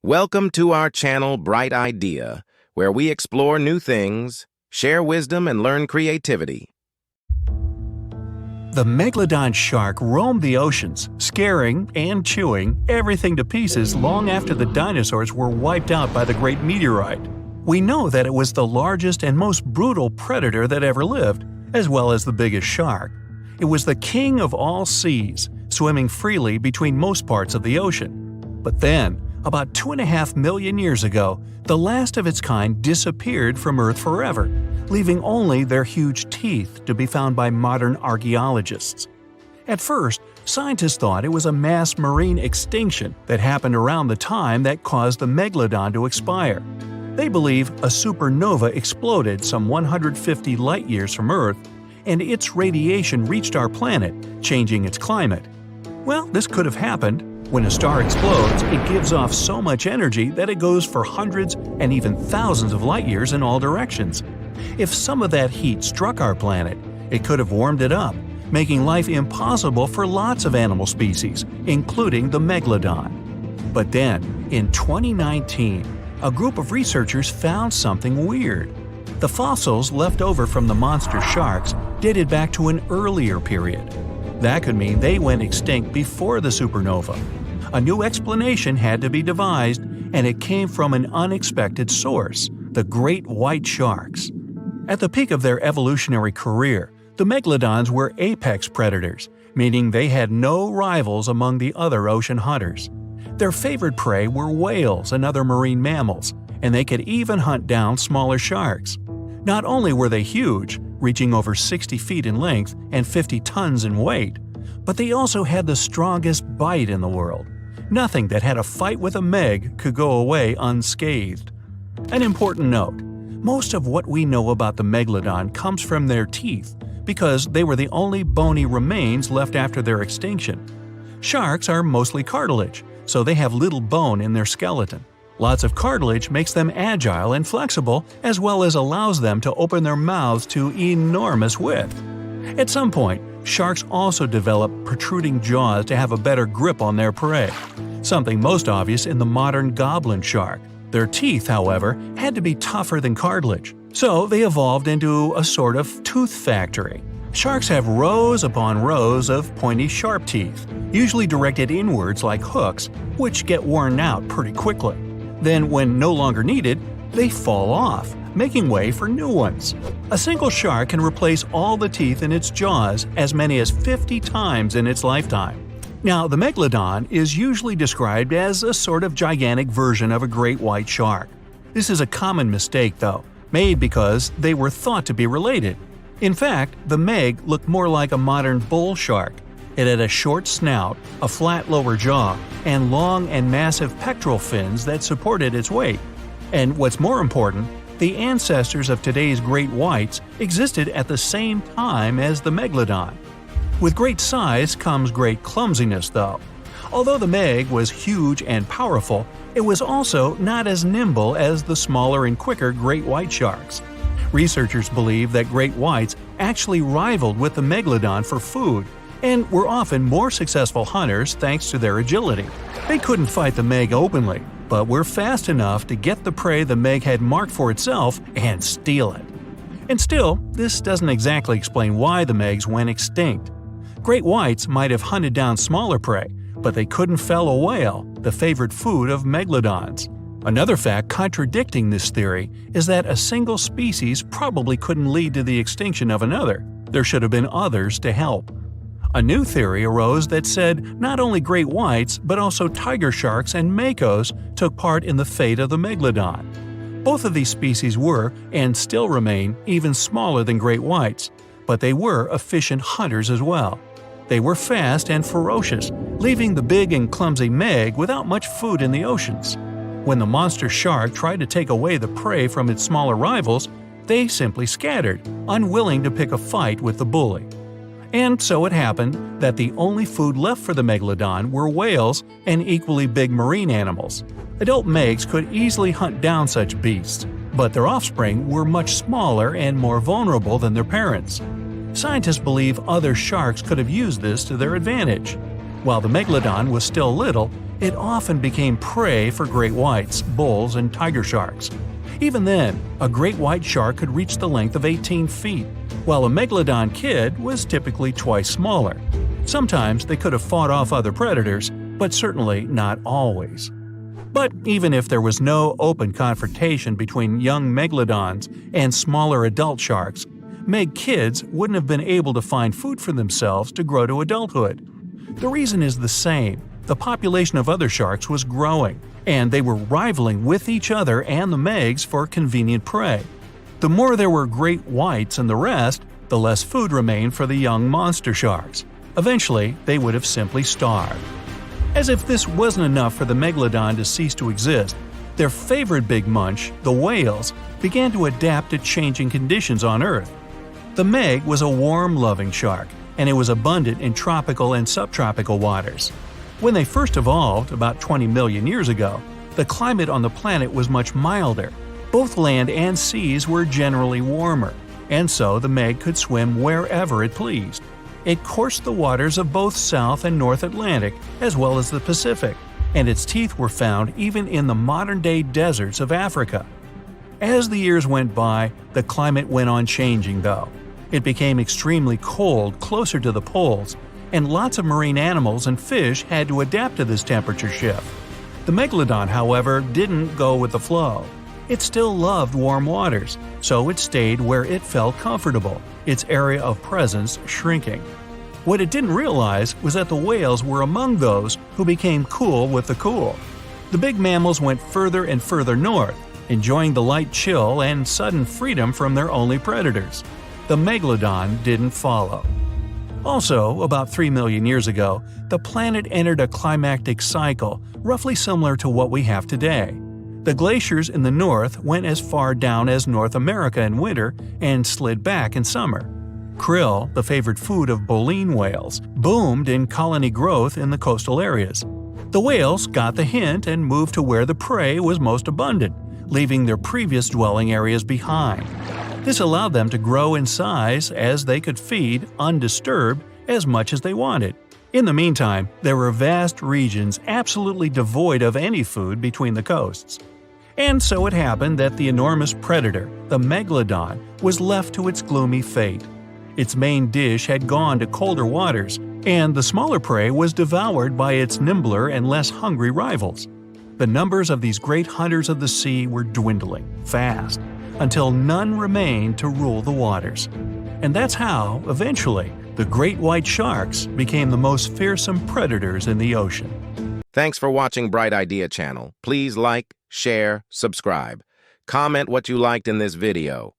Welcome to our channel Bright Idea, where we explore new things, share wisdom, and learn creativity. The Megalodon shark roamed the oceans, scaring and chewing everything to pieces long after the dinosaurs were wiped out by the Great Meteorite. We know that it was the largest and most brutal predator that ever lived, as well as the biggest shark. It was the king of all seas, swimming freely between most parts of the ocean. But then, about 2.5 million years ago, the last of its kind disappeared from Earth forever, leaving only their huge teeth to be found by modern archaeologists. At first, scientists thought it was a mass marine extinction that happened around the time that caused the Megalodon to expire. They believe a supernova exploded some 150 light-years from Earth, and its radiation reached our planet, changing its climate. Well, this could have happened. When a star explodes, it gives off so much energy that it goes for hundreds and even thousands of light-years in all directions. If some of that heat struck our planet, it could have warmed it up, making life impossible for lots of animal species, including the Megalodon. But then, in 2019, a group of researchers found something weird. The fossils left over from the monster sharks dated back to an earlier period. That could mean they went extinct before the supernova. A new explanation had to be devised, and it came from an unexpected source: the great white sharks. At the peak of their evolutionary career, the megalodons were apex predators, meaning they had no rivals among the other ocean hunters. Their favorite prey were whales and other marine mammals, and they could even hunt down smaller sharks. Not only were they huge, reaching over 60 feet in length and 50 tons in weight, but they also had the strongest bite in the world. Nothing that had a fight with a meg could go away unscathed. An important note: most of what we know about the Megalodon comes from their teeth, because they were the only bony remains left after their extinction. Sharks are mostly cartilage, so they have little bone in their skeleton. Lots of cartilage makes them agile and flexible, as well as allows them to open their mouths to enormous width. At some point, sharks also develop protruding jaws to have a better grip on their prey, something most obvious in the modern goblin shark. Their teeth, however, had to be tougher than cartilage, so they evolved into a sort of tooth factory. Sharks have rows upon rows of pointy, sharp teeth, usually directed inwards like hooks, which get worn out pretty quickly. Then, when no longer needed, they fall off, making way for new ones. A single shark can replace all the teeth in its jaws as many as 50 times in its lifetime. Now, the Megalodon is usually described as a sort of gigantic version of a great white shark. This is a common mistake, though, made because they were thought to be related. In fact, the Meg looked more like a modern bull shark. It had a short snout, a flat lower jaw, and long and massive pectoral fins that supported its weight. And what's more important, the ancestors of today's great whites existed at the same time as the Megalodon. With great size comes great clumsiness, though. Although the Meg was huge and powerful, it was also not as nimble as the smaller and quicker great white sharks. Researchers believe that great whites actually rivaled with the Megalodon for food, and were often more successful hunters thanks to their agility. They couldn't fight the Meg openly, but were fast enough to get the prey the Meg had marked for itself and steal it. And still, this doesn't exactly explain why the Megs went extinct. Great whites might have hunted down smaller prey, but they couldn't fell a whale, the favorite food of megalodons. Another fact contradicting this theory is that a single species probably couldn't lead to the extinction of another. There should have been others to help. A new theory arose that said not only great whites but also tiger sharks and makos took part in the fate of the Megalodon. Both of these species were, and still remain, even smaller than great whites, but they were efficient hunters as well. They were fast and ferocious, leaving the big and clumsy Meg without much food in the oceans. When the monster shark tried to take away the prey from its smaller rivals, they simply scattered, unwilling to pick a fight with the bully. And so it happened that the only food left for the Megalodon were whales and equally big marine animals. Adult Megs could easily hunt down such beasts, but their offspring were much smaller and more vulnerable than their parents. Scientists believe other sharks could have used this to their advantage. While the megalodon was still little, it often became prey for great whites, bulls, and tiger sharks. Even then, a great white shark could reach the length of 18 feet, while a megalodon kid was typically twice smaller. Sometimes they could have fought off other predators, but certainly not always. But even if there was no open confrontation between young megalodons and smaller adult sharks, meg kids wouldn't have been able to find food for themselves to grow to adulthood. The reason is the same. The population of other sharks was growing, and they were rivaling with each other and the megs for convenient prey. The more there were great whites and the rest, the less food remained for the young monster sharks. Eventually, they would have simply starved. As if this wasn't enough for the megalodon to cease to exist, their favorite big munch, the whales, began to adapt to changing conditions on Earth. The meg was a warm-loving shark, and it was abundant in tropical and subtropical waters. When they first evolved, about 20 million years ago, the climate on the planet was much milder. Both land and seas were generally warmer, and so the meg could swim wherever it pleased. It coursed the waters of both South and North Atlantic, as well as the Pacific, and its teeth were found even in the modern-day deserts of Africa. As the years went by, the climate went on changing, though. It became extremely cold closer to the poles, and lots of marine animals and fish had to adapt to this temperature shift. The megalodon, however, didn't go with the flow. It still loved warm waters, so it stayed where it felt comfortable, its area of presence shrinking. What it didn't realize was that the whales were among those who became cool with the cool. The big mammals went further and further north, enjoying the light chill and sudden freedom from their only predators. The megalodon didn't follow. Also, about 3 million years ago, the planet entered a climactic cycle roughly similar to what we have today. The glaciers in the north went as far down as North America in winter and slid back in summer. Krill, the favorite food of baleen whales, boomed in colony growth in the coastal areas. The whales got the hint and moved to where the prey was most abundant, leaving their previous dwelling areas behind. This allowed them to grow in size as they could feed, undisturbed, as much as they wanted. In the meantime, there were vast regions absolutely devoid of any food between the coasts. And so it happened that the enormous predator, the megalodon, was left to its gloomy fate. Its main dish had gone to colder waters, and the smaller prey was devoured by its nimbler and less hungry rivals. The numbers of these great hunters of the sea were dwindling fast, until none remained to rule the waters. And that's how, eventually, the great white sharks became the most fearsome predators in the ocean. Thanks for watching Bright Idea Channel. Please like, share, subscribe. Comment what you liked in this video.